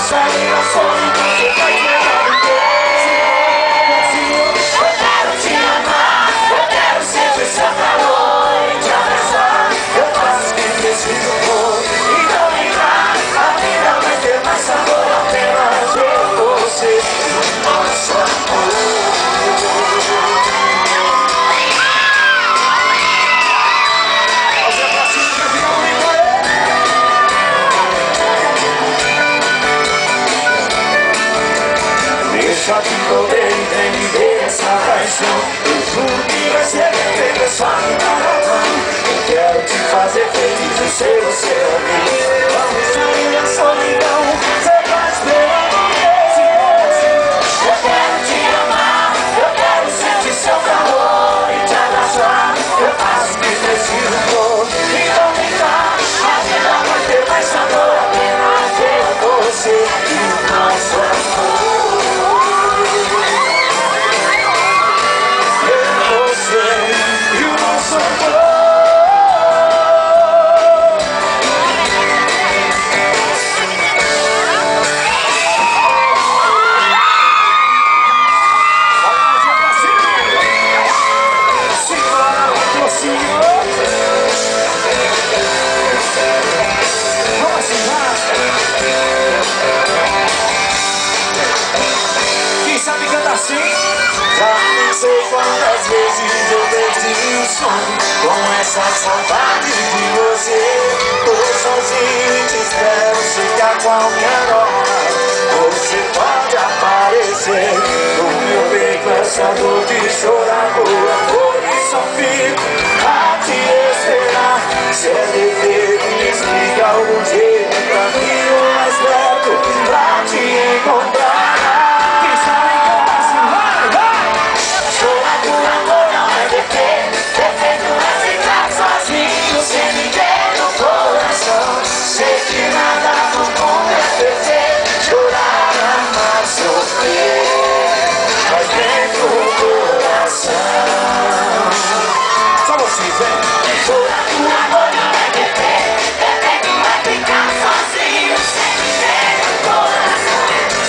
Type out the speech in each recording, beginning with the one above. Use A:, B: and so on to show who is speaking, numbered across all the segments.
A: sair da solidão, você vai querer viver. Eu quero te amar, eu quero sempre seu calor e te abraçar. Eu faço o que preciso for, então vem cá. A vida vai ter mais sabor, apenas eu, você e o nosso amor. Deixa que poder entender essa paixão. Eu juro que vai ser perfeito, só me dá a mão. Eu quero te fazer feliz, eu sei você ouvir. Vamos sair da solidão, você vai esperar eu quero te amar, eu quero sentir seu calor e te abraçar. Eu faço o que preciso for, então vem cá. A vida vai ter mais sabor, apenas eu, você e o nosso amor. Já nem sei quantas vezes eu perdi o sono com essa saudade de você. Tô sozinho e te espero, sei que a qualquer hora você pode aparecer. No meu peito essa dor de chorar por amor e só fico a te esperar. Se é dever, me explica algum jeito pra mim o mais perto pra te encontrar. Sei que nada no mundo é perfeito. Chorar, amar, sofrer, mas dentro do coração. Só vocês, vem. Chorar por amor não é perfeito. Perfeito vai ficar sozinho, sem ninguém no coração.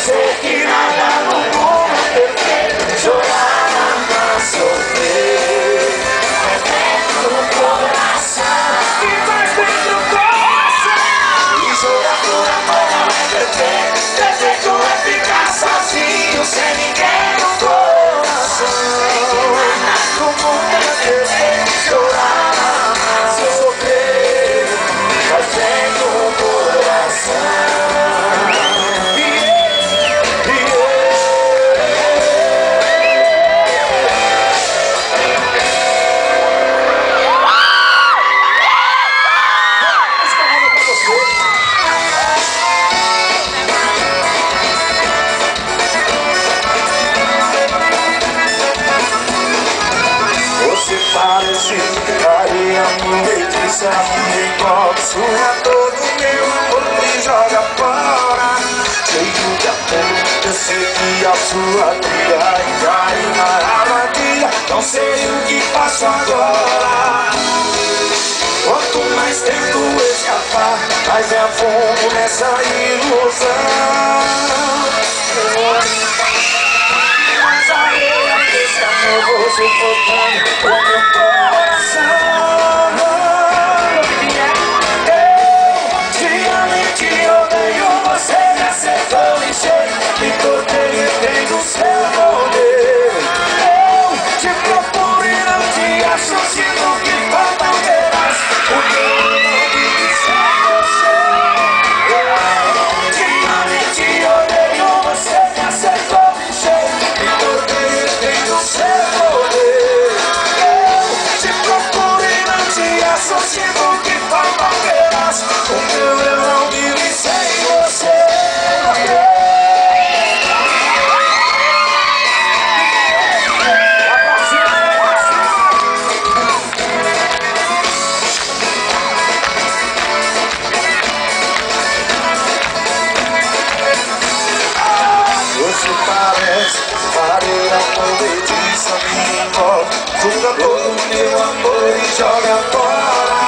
A: Sei que nada no mundo é perfeito. Chorar, amar, sofrer, mas dentro do coração. E vai dentro do coração. Chorar por amor não é perfeito. Perfeito é ficar sozinho, sem ninguém no coração. No mundo é perfeito. Chorar, amar, sofrer, mas dentro do coração. Parece areia movediça, envolve, suja todo meu amor e joga fora. Cheio de amor, eu sei que a sua vida cai na armadilha. Não sei o que faço agora. Quanto mais tento escapar, mais me afundo nessa ilusão. Mas a areia desse amor vou sufocando o meu coração. Eu te amo e te odeio, você me acertou em cheio, me tornei refém do seu poder. Eu te procuro e não te acho, sinto que falta um pedaço, porque eu não vivi sem você. Eu te amo e te odeio, você me acertou em cheio, me tornei refém do seu poder. Eu te procuro e não te acho, sinto que falta um pedaço, porque eu não vivi sem você. Você parece areia movediça, me envolve, suga todo meu amor e joga fora.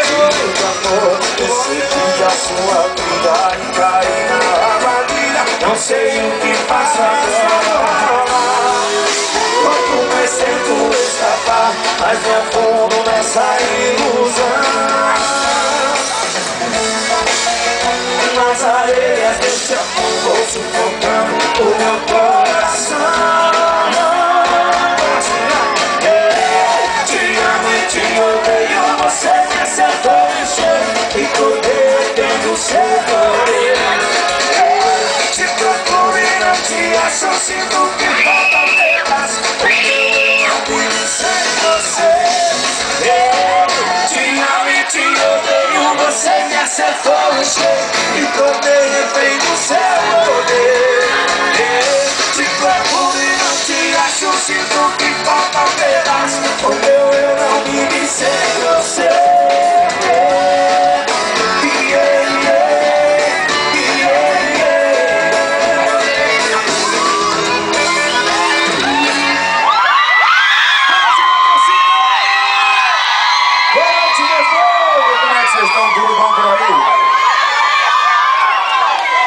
A: Cheio de amor, eu sei que a sua vida cai na armadilha. Quanto mais tento escapar, mais me afundo nessa ilusão. Nas areias desse amor vou sufocando o meu coração. Te amo e te odeio, você me acertou em cheio, e poder tem o seu poder. Te procuro e não te acho, sinto que falta um pedaço, eu não vivo sem você. Te amo e te odeio, você me acertou em cheio, e poder vem do seu poder. Te procuro e não te acho, sinto que falta um pedaço, eu não vivo sem você.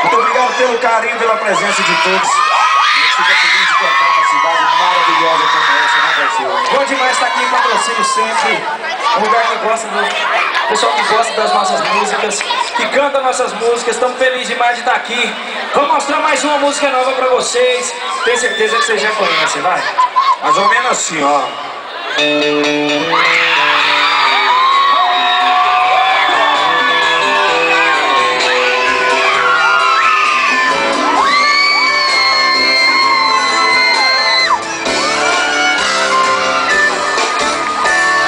A: Muito obrigado pelo carinho, pela presença de todos. A gente fica feliz de cantar uma cidade maravilhosa como essa, né, Brasil? Bom demais estar aqui em Patrocínio sempre. Um lugar que gosta do pessoal que gosta das nossas músicas, que canta nossas músicas. Estamos felizes demais de estar aqui. Vou mostrar mais uma música nova pra vocês. Tenho certeza que vocês já conhecem, vai? Mais ou menos assim, ó.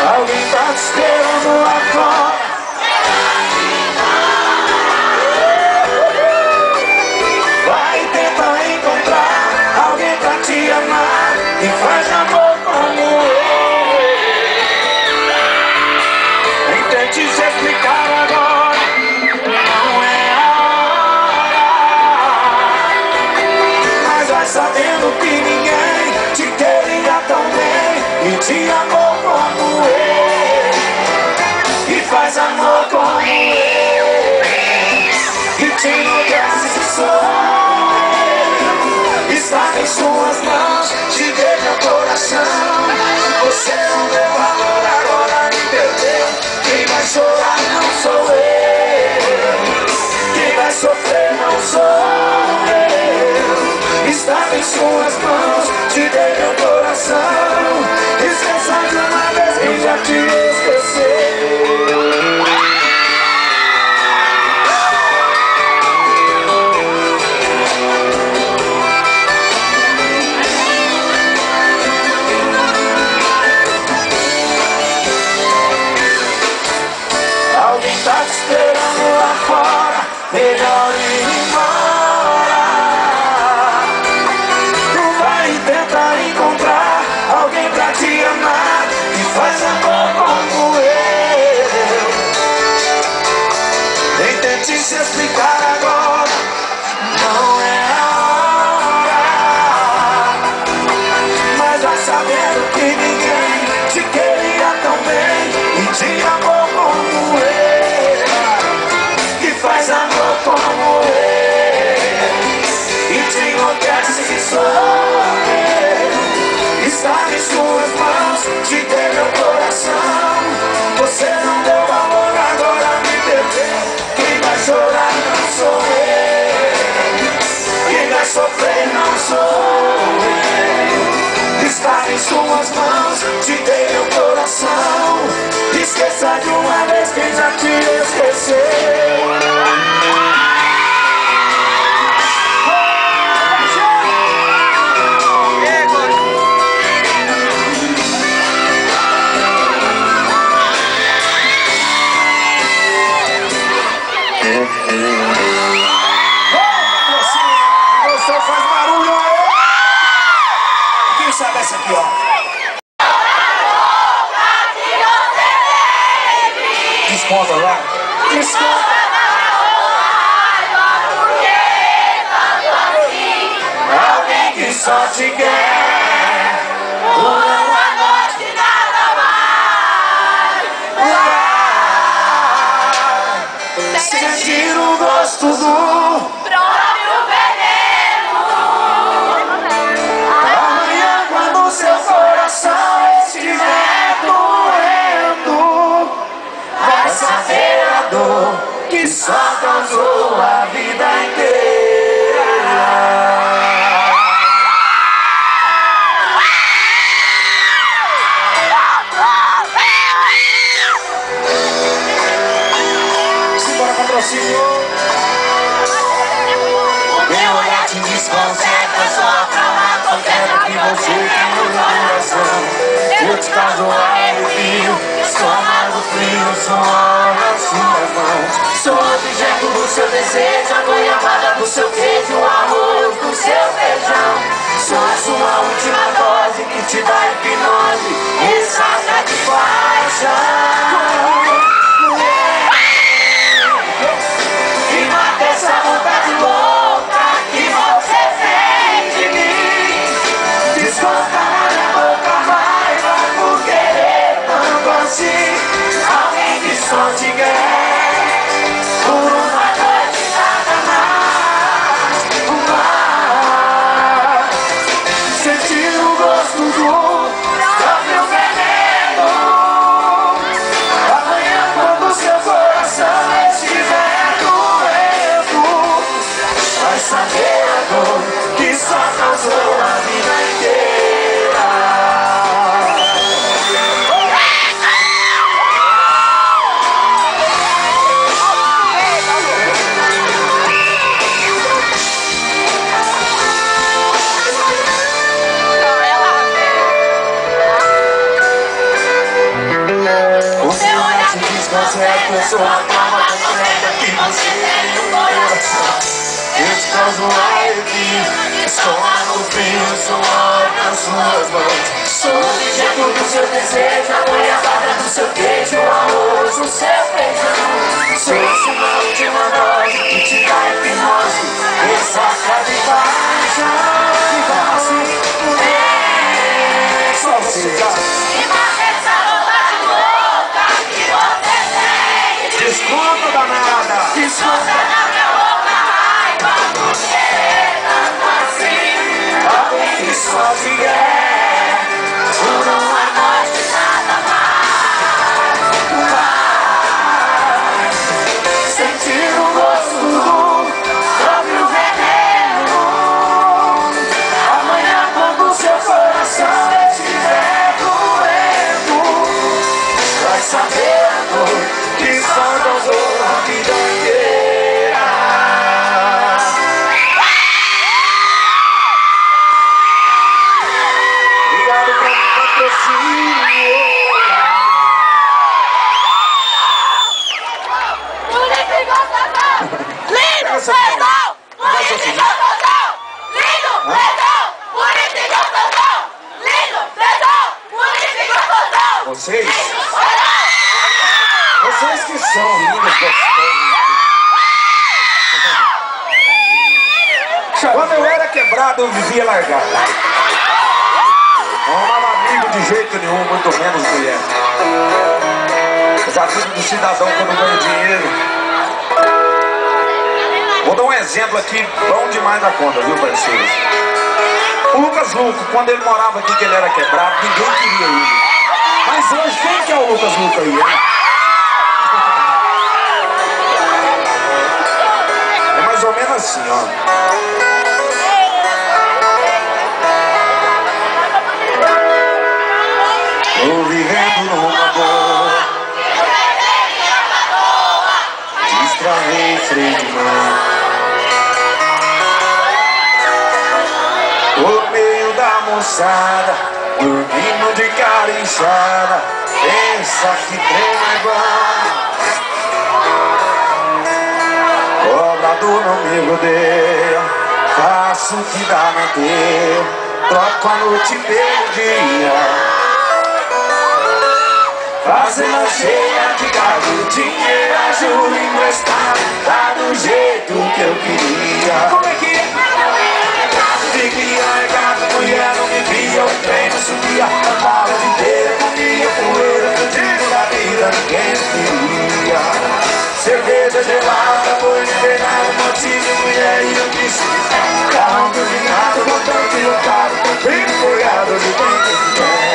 A: Alguém tá te esperando lá fora, vai tentar encontrar alguém pra te amar e faz amor como eu. Nem tente se explicar agora, não é a hora, mas vai sabendo que ninguém te queria tão bem e te amou como eu. Faz amor como eu, e te enlouquece só eu. Está em suas mãos, te dê meu coração. Você não deu valor, agora me perdeu. Quem vai chorar não sou eu, quem vai sofrer não sou eu. Está em suas mãos, te dê meu coração. Esqueça de uma vez quem já te esqueceu. Tá te esperando lá fora, melhor ir embora. Vai tentar encontrar alguém pra te amar e faz amor como eu. Nem tente se explicar agora, não é a hora, mas vai sabendo que ninguém te queria tão bem e te amou como eu. Faz amor como eu, e te enlouquece só eu. Está em suas mãos, te dê meu coração. Você não deu valor, agora me perdeu. Quem vai chorar não sou eu, quem vai sofrer não sou eu. Está em suas mãos, te dê meu coração. Esqueça de uma vez quem já te esqueceu. Gostou? Faz barulho aí! Quem sabe essa aqui, ó? Desconta lá. Desconta. Alguém que só te quer uma noite nada mais. Sentir o gosto do próprio veneno. só causou a vida inteira. Simbora, patrocínio. Meu olhar te desconcerta, sua calma concreta que você tem no coração. Eu te causo arrepio, estômago frio, suor nas suas mãos. Sou objeto do seu desejo, a goiabada do seu queijo, o arroz do seu feijão. Sou a sua última dose que te dá hipnose, ressaca de paixão. E mata essa vontade louca que você tem de mim. Desconta na minha boca raiva por querer tanto assim. Alguém que só te quer por uma noite nada mais. Sentir o gosto do próprio veneno. Amanhã quando seu coração estiver doendo, vai saber a dor que só causou a vida inteira. O seu olhar te desconcerta, sua calma concreta que você tem no coração. Eu te causo arrepio, estômago frio, suor nas suas mãos. Sou objeto do seu desejo, a goiabada do seu queijo, o arroz do seu feijão. Sou a sua última dose que te dá hipnose, ressaca de paixão. Fica assim, só você já. E mata essa vontade louca que você tem. Desconto danada, desconto na minha boca raiva por querer tanto assim. Alguém que só te quer por uma noite nada mais. Sentir o gosto do próprio veneno. Amanhã quando seu coração estiver doendo, vai saber a dor que só causou a vida inteira. Obrigado pelo patrocínio.
B: Lindo, perdão! Bonito, gostosão! Lindo, perdão! Bonito e gostosão! Lindo, perdão! Bonito e gostosão!
A: Vocês que são lindos, gostosos. Quando eu era quebrado, eu vivia largado. Não amava amigo de jeito nenhum, muito menos mulher. Os amigos do cidadão quando ganha dinheiro. Vou dar um exemplo aqui, bom demais da conta, viu, parceiros? O Lucas Luco, quando ele morava aqui, que ele era quebrado, ninguém queria ele. Mas hoje, quem que é o Lucas Luco aí, né? É mais ou menos assim, ó. Tô vivendo numa boa, destravei freio de mão. No meio da moçada, dormindo de cara inchada, pensa que trem é bom. Cobrador não me rodeia, faço o que dá na teia, troco a noite pelo dia. Fazendo cheia de gado, dinheiro, ajuda emprestado, tá do jeito que eu queria. Como é que é? Fiquei largado, mulher não me via, o trem não subia, andava de inteira, comia poeira, fugindo da vida, ninguém queria. Cerveja gelada, foi liberado, motivo, mulher e eu disse, carro turbinado, botão pilotado, tranquilo, folgado de quem quiser.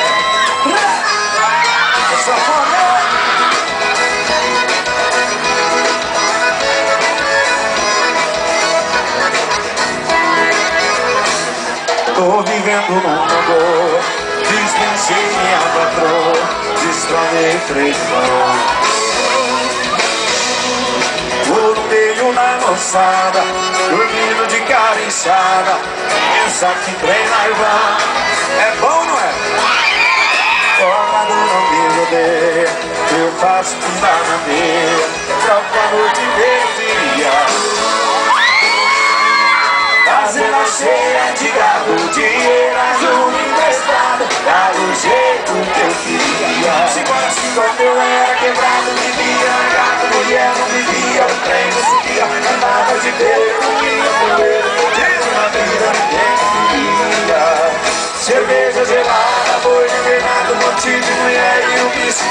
A: Tô vivendo num amor, dispensei minha patroa, destronei freio. Vou no meio da moçada, dormindo de cara inchada. Pensa que treina e vai, é bom, não é? Tocado não me odeia, eu faço tudo na meia, troco a noite e dia. Fazenda cheia de gado, dinheiro ajuda emprestado, dá do jeito que eu queria. Se quando eu era quebrado, vivia gato, mulher não vivia, o trem não subia, andava de beco, minha poeira, fudido na vida, ninguém queria. Cerveja gelada, boi envenenado, monte de mulher e o bicho.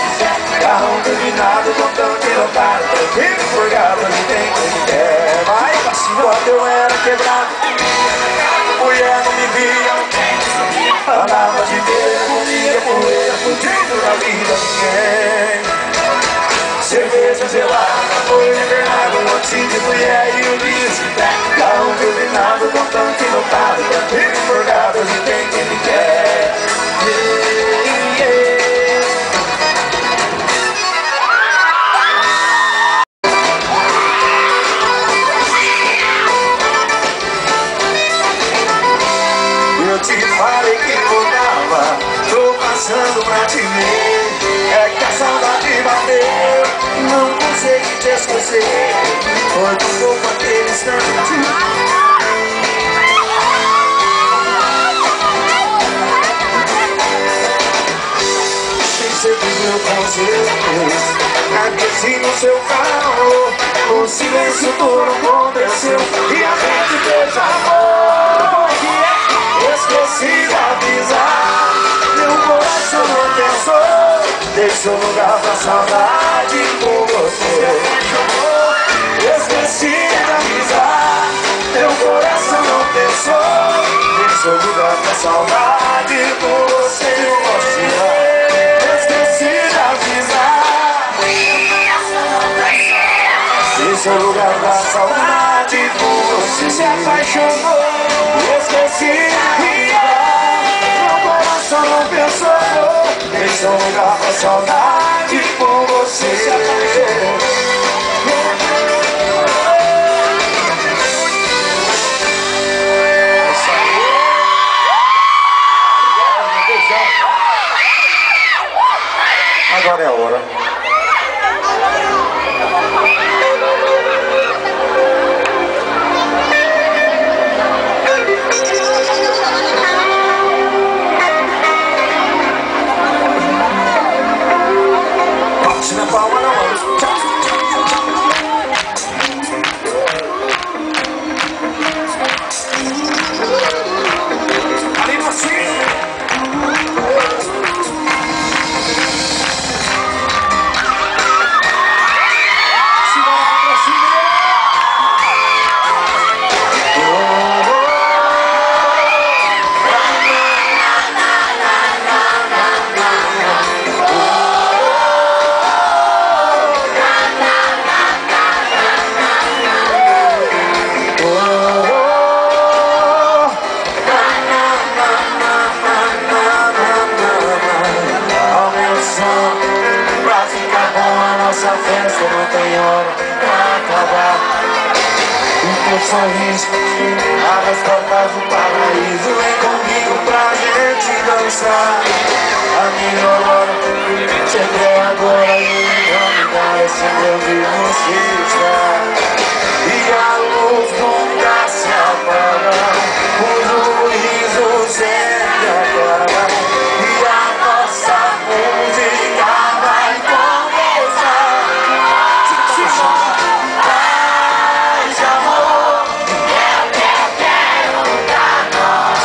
A: Carrão turbinado, montão de lotado, tranquilo, forgado, ninguém quer. Mas quando eu era quebrado, mulher não me via, andava de beira, comia poeira, fudido na vida, ninguém. Cerveja gelada, boi envenenado, monte de mulher e o bicho. Carrão turbinado, montão de lotado, tranquilo, forgado, ninguém que me quer. Eu te falei que voltava, tô passando pra te ver. É que a saudade bateu, não consegui te esquecer. Foi tão pouco aquele instante. Você viveu com certeza, aqueci no seu carro, o silêncio todo aconteceu e a gente fez amor. Esqueci de avisar, meu coração não pensou, deixou lugar pra saudade por você. Esqueci de avisar, meu coração não pensou, deixou lugar pra saudade por você. Esqueci de avisar, deixou lugar pra saudade por você. Se apaixonou, esqueci de avisar, meu coração não pensou, deixou lugar pra saudade por você. Se apaixonou. Agora é a hora. Bate na palma na mão. Ali no assim. Nossa festa não tem hora pra acabar. O teu sorriso abre as portas do paraíso. Vem comigo pra gente dançar. A melhor hora chegou agora e vamos dar esse meu de você está. E a luz nunca se apaga, o sorriso sempre acaba. E a nossa música vai começar. Paz, amor, é o que eu quero pra nós.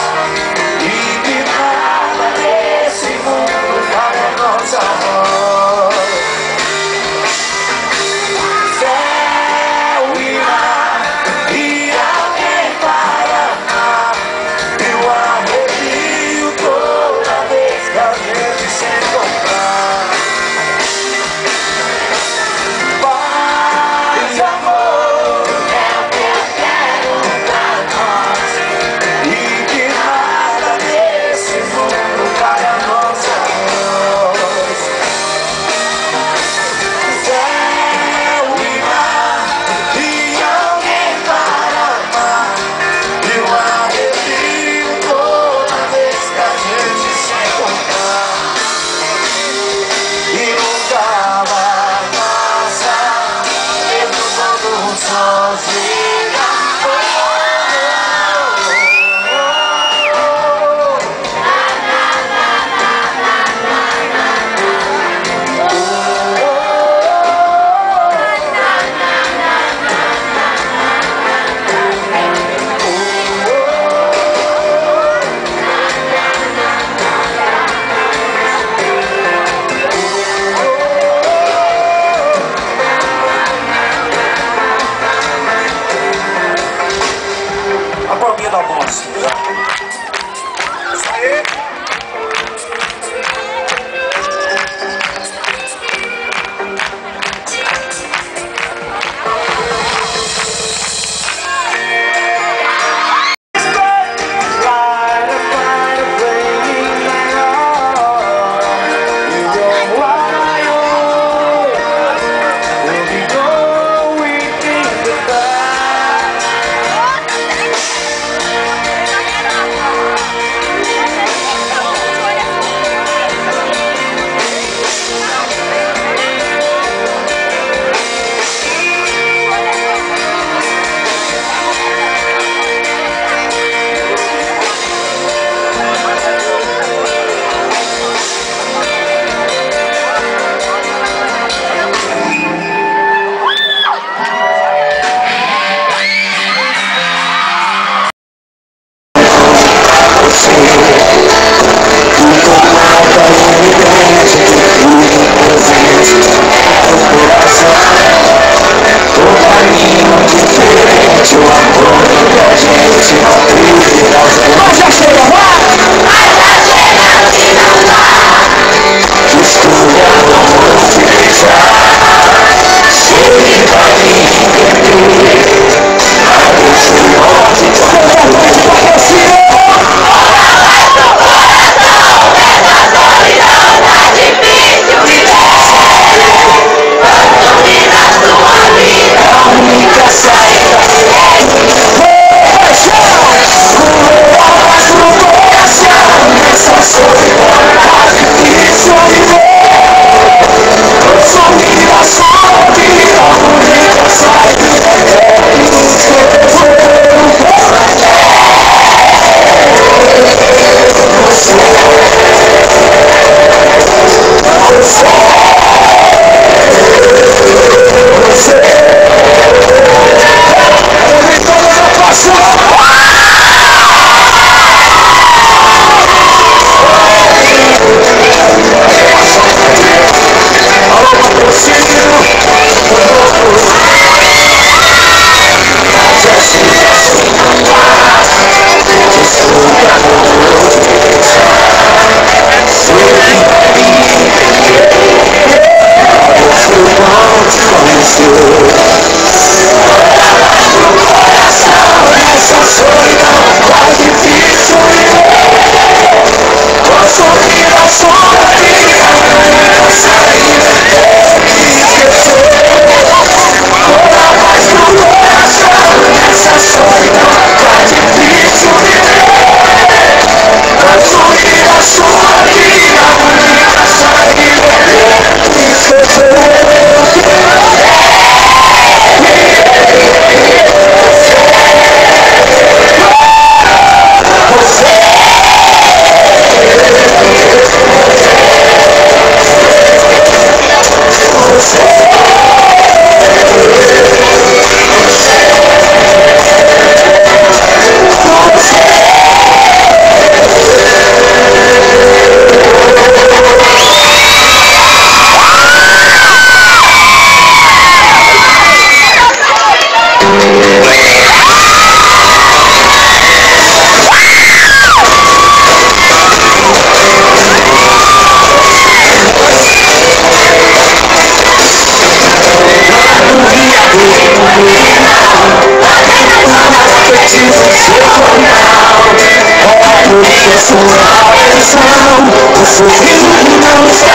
A: coração, o sorriso não está.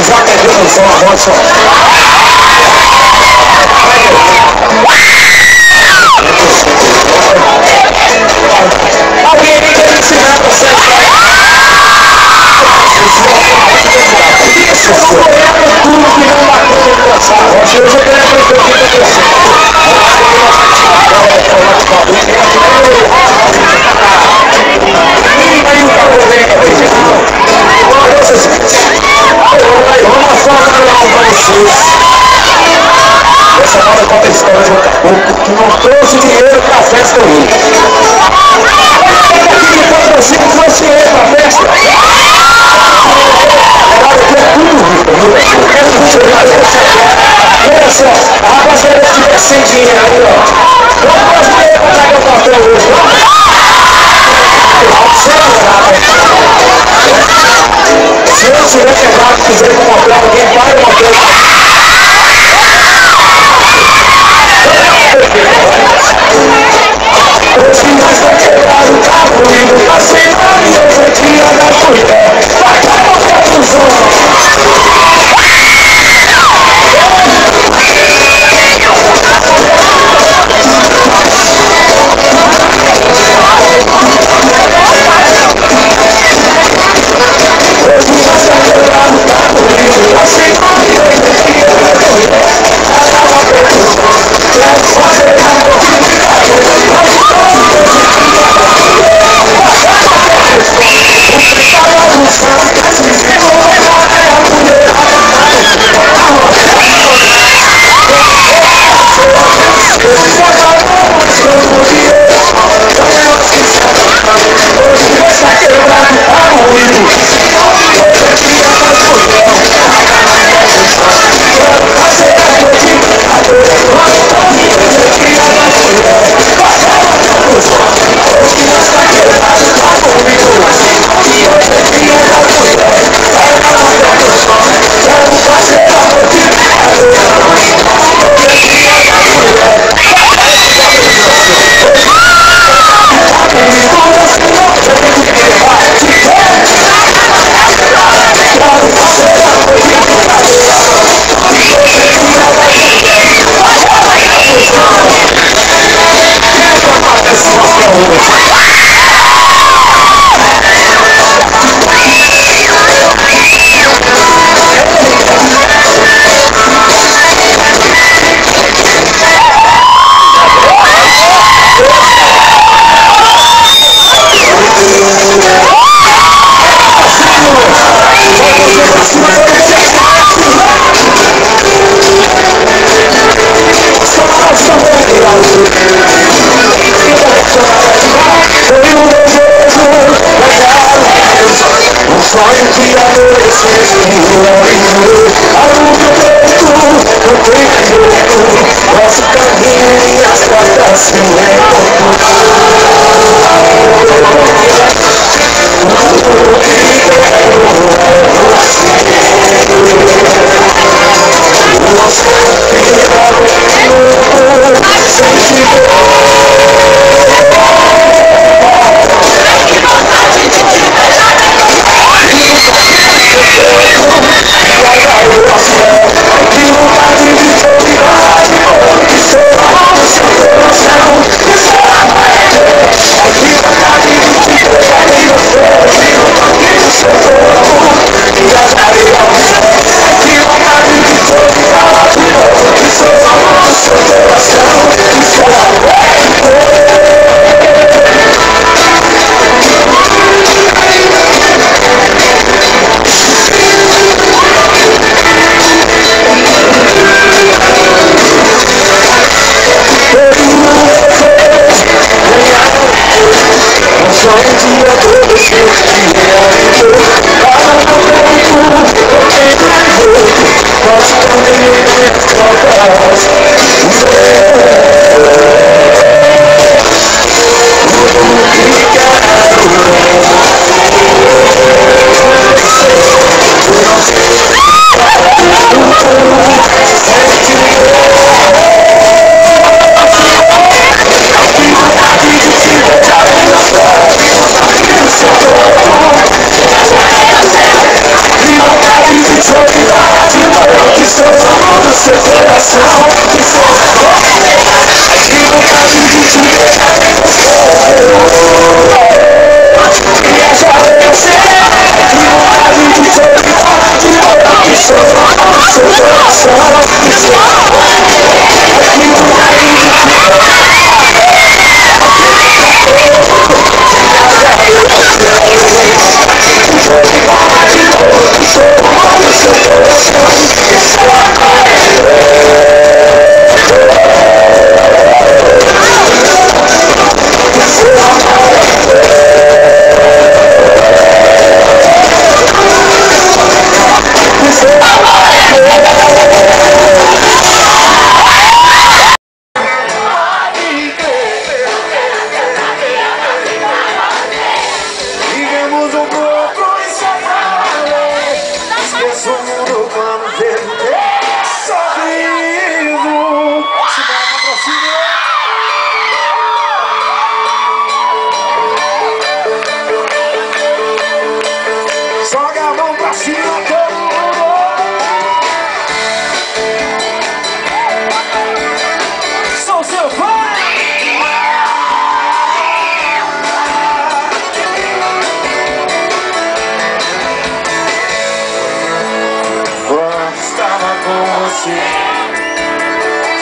A: Já perdeu no som a voz só. Alguém me quer ensinar você? Isso foi tudo que não bateu no coração. Hoje eu quero aprender o que aconteceu. Vamos só falar para vocês. Essa moda conta a história de um caboclo que não trouxe dinheiro para a festa hoje. Aquele patrocínio trouxe dinheiro para a festa. Agora aqui é tudo rico. Olha só, a rapaziada que tiver sem dinheiro aí, ó. Não trouxe dinheiro para pagar o papel hoje, ó. Se eu tiver quebrado, quiser com uma prova, alguém vai uma prova. Hoje nós vamos quebrar o carro indo pra cima e hoje é dia da colher. Vai dar uma confusão. Foi um desejo um sonho de adolescente que realizou. Algo que eu feito, não tem jeito. Nosso caminho e as portas se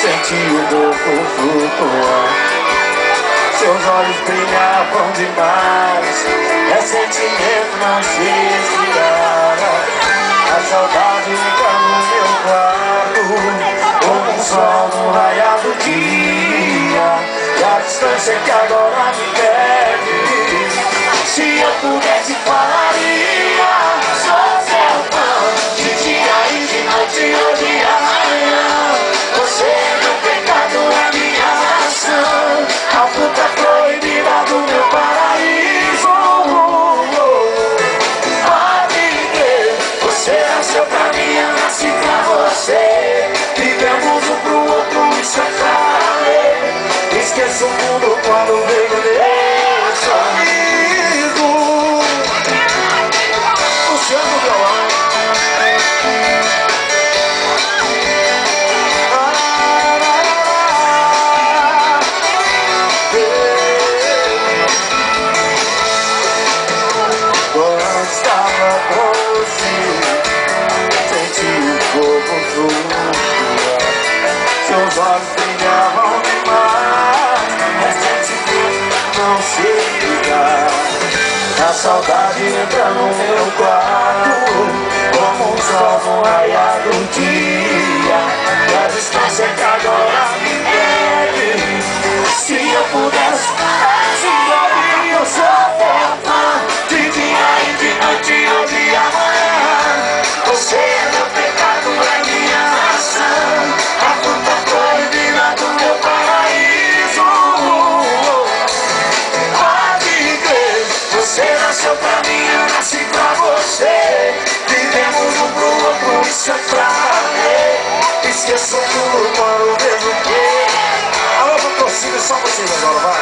C: senti o corpo flutuar. Seus olhos brilhavam demais, é sentimento não se esfriava. A saudade entra no meu quarto, como um sol no raiar do dia. E a distância que agora me perde, se eu pudesse falaria. Sou seu fã, de dia e de noite ou de amanhã. Você é meu pecado, é minha ação, a fruta proibida do meu paraíso. Pode crer, você nasceu pra mim, eu nasci pra você. Vivemos um pro outro, isso é claro. Esqueço o mundo quando vejo meu sorriso. Luciano Violão. Quando estava com você, senti o corpo flutuar. Seus olhos brilhavam demais, recentemente não sei ligar. A saudade entra no meu quarto, como um sol no raiar do dia. E a distância que agora me pede, pudesse. Se deve eu sou teu fã, de dia e de noite, hoje e amanhã. Você é meu pecado, é minha nação, a fruta proibida do meu paraíso. Pode crer, você nasceu pra mim, eu nasci pra você. Vivemos um pro outro, isso é pra valer. Esqueço tudo quando vejo o quê? Alô, pra torcida, só vocês agora, vai.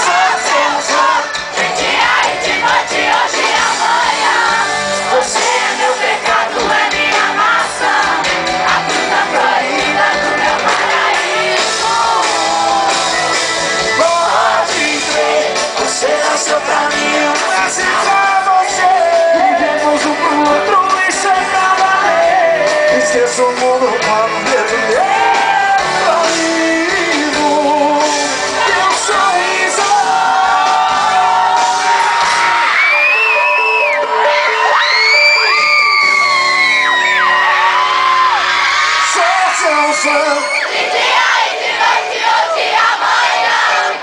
C: Só seu fã,
B: De dia e de noite, hoje e amanhã. Você é meu pecado, é minha maçã, a fruta proibida do meu paraíso.
C: pode crer, você nasceu pra mim, eu nasci pra você. Vivemos um pro outro, isso é pra valer. Esqueço o mundo quando vejo o quê?
B: De dia e de noite, hoje e amanhã.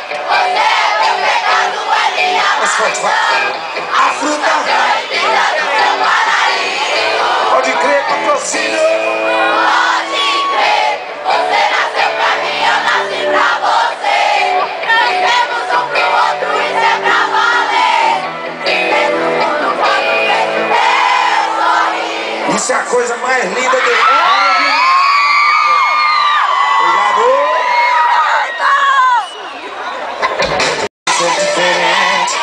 B: Você é meu pecado, é minha maçã,
C: A fruta,
B: proibida do meu paraíso.
C: pode crer, patrocínio.
B: Pode crer, você nasceu pra mim, eu nasci pra você. Vivemos um pro outro, isso é pra valer. Vivemos o mundo quando vejo meu sorriso.
C: Isso é a coisa mais linda do mundo. Obrigado. Sou diferente,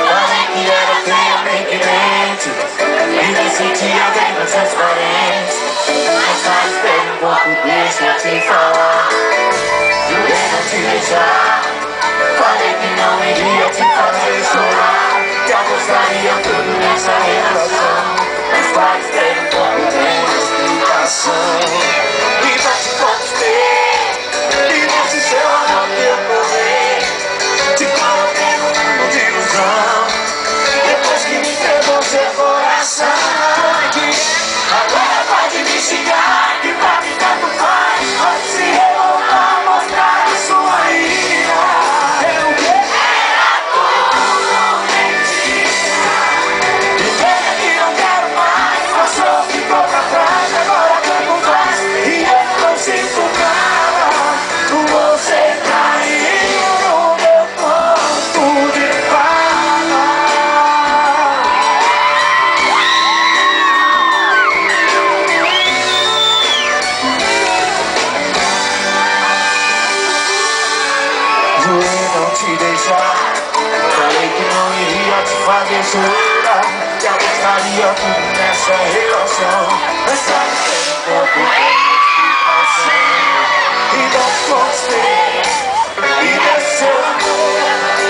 C: falei que era feiamente mente. Me sentia bem mais transparente. Mas faz bem um pouco, deixa eu te falar. Jurei não te deixar. Falei que não iria te fazer chorar. Que apostaria tudo nessa relação. Mas faz bem um pouco, tem explicação. E não te conquistei, e nesse seu amor eu corri. Te coloquei no mundo de ilusão. Depois que me entregou seu coração. Agora pode me xingar, que pra mim tanto faz. Pode se revoltar, mostrar a sua ira. É o que?
B: Era tudo mentira.
C: E pena que não quero mais. Passou, ficou pra trás, agora tanto faz. E eu não sinto nada. Você caiu no meu ponto de fala. Jurei não te deixar. Falei que não iria te fazer chorar. Que apostaria tudo nessa relação. Mas sabe que um pouco tem explicação. E não te conquistei. E desse seu amor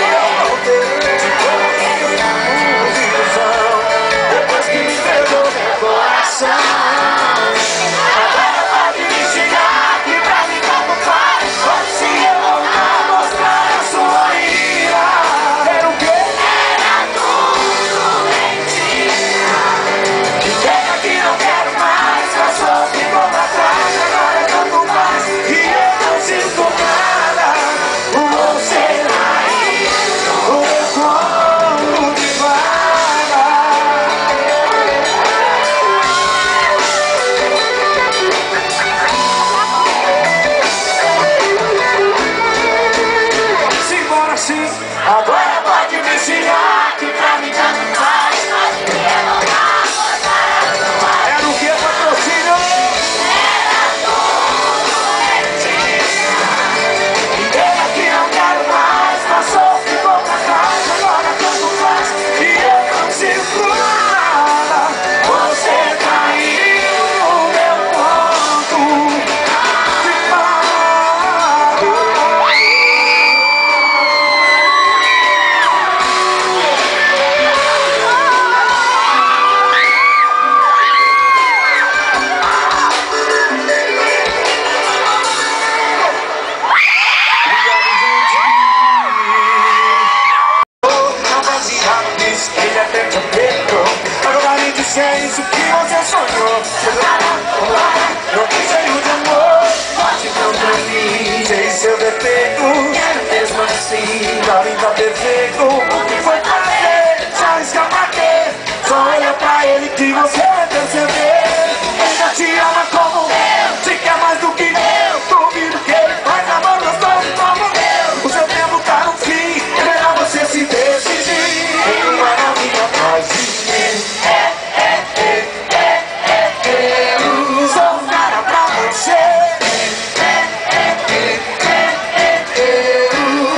C: eu voltei. Te coloquei no mundo de ilusão. Depois que me entregou meu coração. Agora pode me xingar, que pra mim tanto faz. Pode se revoltar, mostrar a sua ira. Era o quê?
B: Era tudo mentira.
C: Que pena que não quero mais. Passou, ficou pra trás, agora tanto faz. E eu não sinto nada. Você caiu no meu colo de fala. Simbora sim. Agora pode me xingar, que pra mim tanto faz.
B: Pode me revoltar, mostrar a sua
C: Era o que é patrocínio?
B: Era tudo mentira.
C: E pena que não quero mais. Passou, ficou pra trás, agora tanto faz. E eu não sinto nada. Você caiu no meu ponto de fala. assim, pra mim tá perfeito. O que foi fazer? Se arrisca pra quê? Só olha pra ele que você vai perceber. Ainda te ama como eu, te quer mais do que eu. Duvido que ele faz amor gostoso como eu. O seu tempo tá no fim, é melhor você se decidir. Ele vai na minha atrás de mim. Eu sou um cara pra você.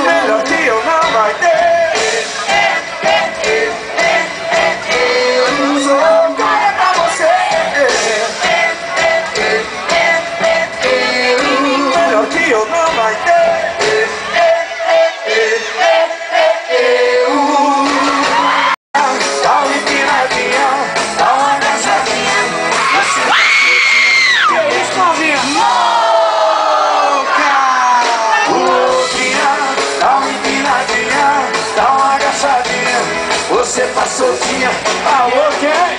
C: Melhor que eu não vai ter. Eu sou um cara pra você. Melhor que eu não vai ter. Dá uma empinadinha, dá uma agachadinha. Que isso, novinha? Louca! Dá uma empinadinha, dá uma agachadinha. Você tá soltinha, alô, quem?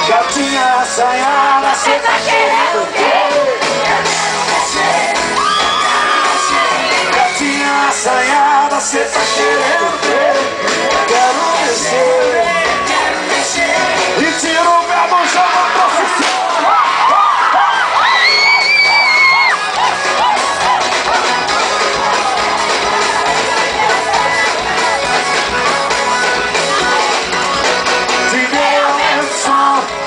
C: Gatinha assanhada, cê tá querendo o quê? Gatinha assanhada, cê tá querendo o quê? Quero mexer e tira o brabo, chama a profissão.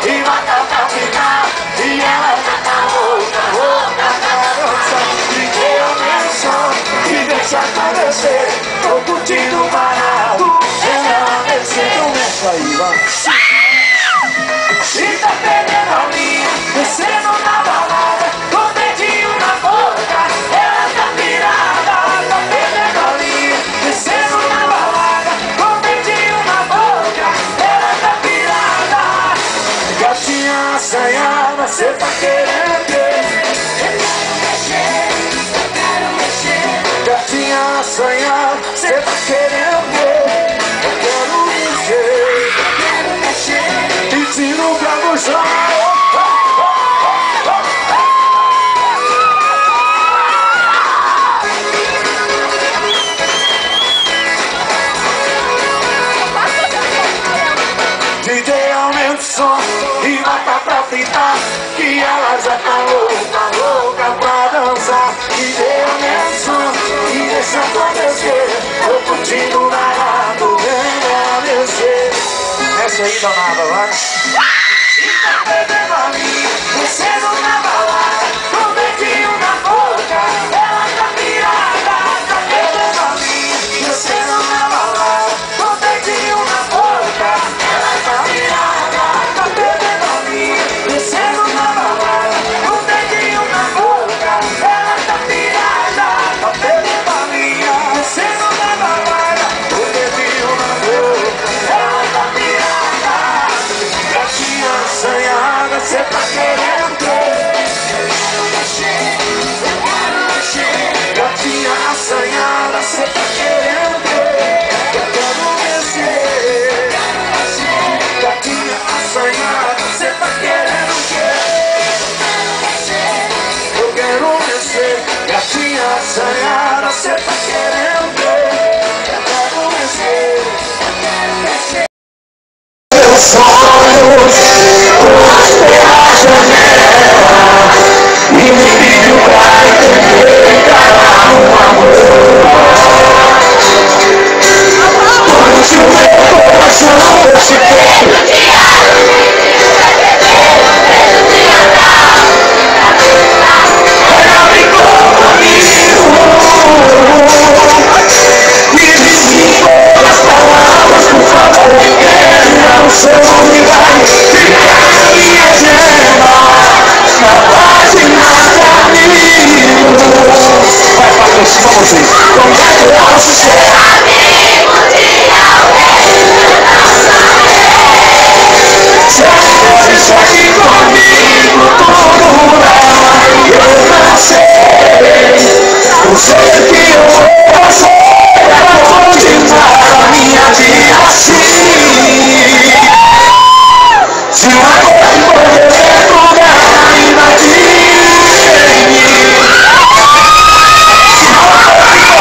C: E vai cantar final. E ela já tá louca pra dançar. Liguei a menção e deixa acontecer. Tô curtindo o barato. Ela descendo, mexe aí, vai. E tá perdendo a linha, descendo na balada, com o dedinho na boca. Ela tá pirada, tá perdendo a linha, descendo na balada, com o dedinho na boca. Ela tá pirada. Gatinha assanhada, cê tá querendo ver. Eu quero mexer. Gatinha assanhada, cê tá querendo ver. Eu quero mexer. E tira o brabo já. DJ aumenta o som e bota pra fritar, que ela já tá louca pra dançar. DJ aumenta o som e deixa acontecer. Tô curtindo o barato, vem ela descer. Essa aí, danada, vai. E tá perdendo a linha, descendo na balada, com o dedinho na boca. Ela tá pirada, tá perdendo a linha, descendo na balada, com o dedinho na boca. Ela tá pirada, tá perdendo a linha, descendo na balada, com o dedinho na boca. Ela tá pirada, tá perdendo a linha, descendo na balada, com o dedinho na boca. Ela tá pirada. Gatinha assanhada, cê tá querendo ter. Gatinha assanhada, cê tá querendo ter. Eu quero mexer. Gatinha assanhada, cê tá querendo ter. Eu quero mexer. Gatinha assanhada, cê tá querendo ter. Eu quero mexer. Meus sonhos, pela janela, e me pediu pra entender que era um amor. Quando o meu coração eu te quero. Ela brincou comigo e disse as palavras, por favor. Não sei onde vai ficar a minha gema, na página de amigo. Vai patrocinar vocês. Como é que eu posso ser amigo de alguém? Se a coisa só aqui comigo tudo muda, eu não sei. Eu sei que eu vou fazer pra continuar a minha vida assim. Se uma coisa poder mudar, imagine. Se uma coisa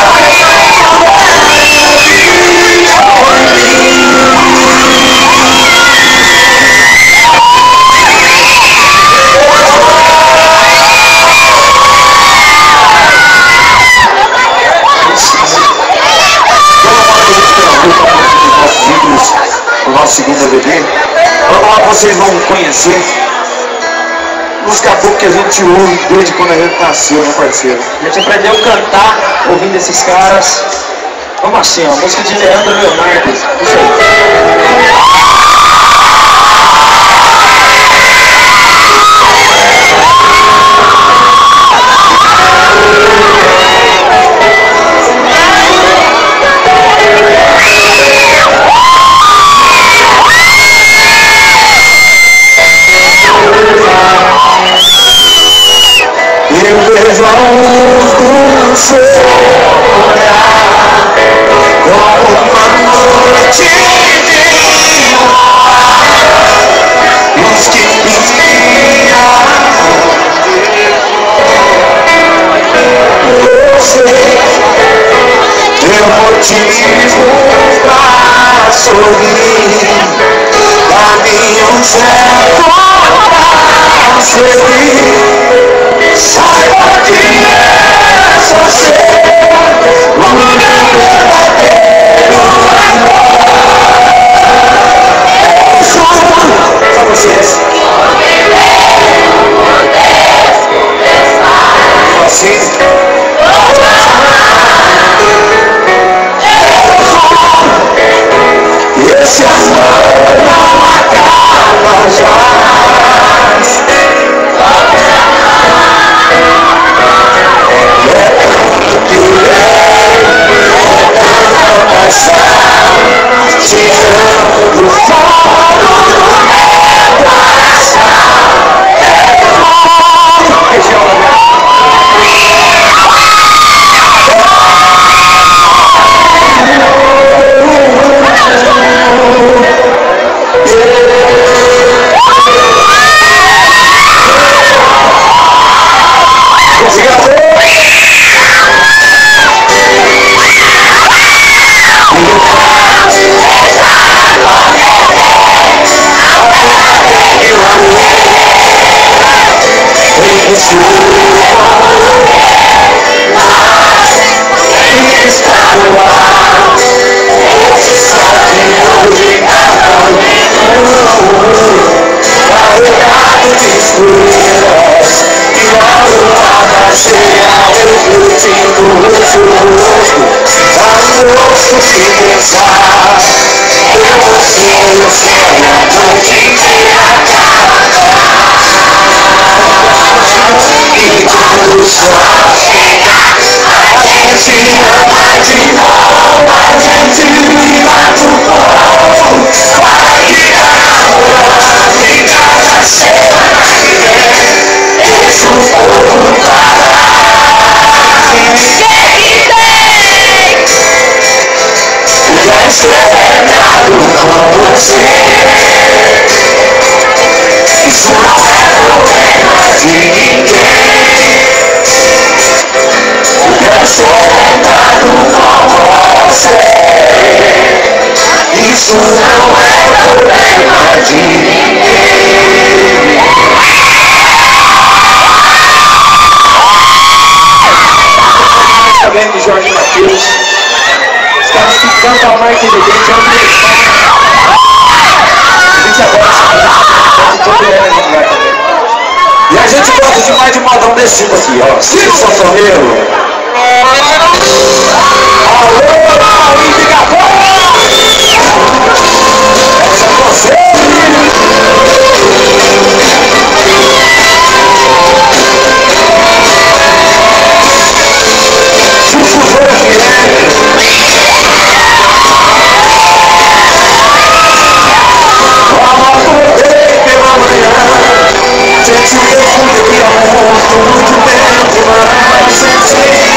C: segundo DVD. Lá vocês vão conhecer os caboclos que a gente ouve desde quando a gente nasceu, né, parceiro?
D: A gente aprendeu a cantar ouvindo esses caras. Vamos assim, ó, música de Leandro Leonardo. Isso aí.
C: Eu vejo a luz do seu olhar como uma noite de luar, luz que brilha. Você tem motivo pra sorrir, caminho certo pra seguir. Saiba que é você, o meu verdadeiro amor. Eu juro pra vocês, assim, esse amor não acaba jamais. Tirando o fogo do meu coração. Isso não é problema de ninguém. Eu sou lembrado com você. Isso não é problema de ninguém.
D: Também de Jorge Mateus. Os caras que cantam a marca de dente é um deles. A gente agora
C: E a gente gosta demais de modão desse tipo aqui, ó. Ciro Sanfoneiro. Alô, Maurício Gabão! Essa é você, gente, eu fui aqui ao mundo muito bem demais.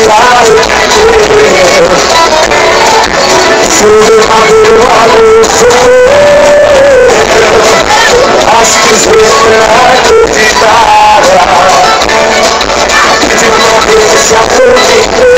C: sabe sobre a acho que os dois acreditar de não deixar por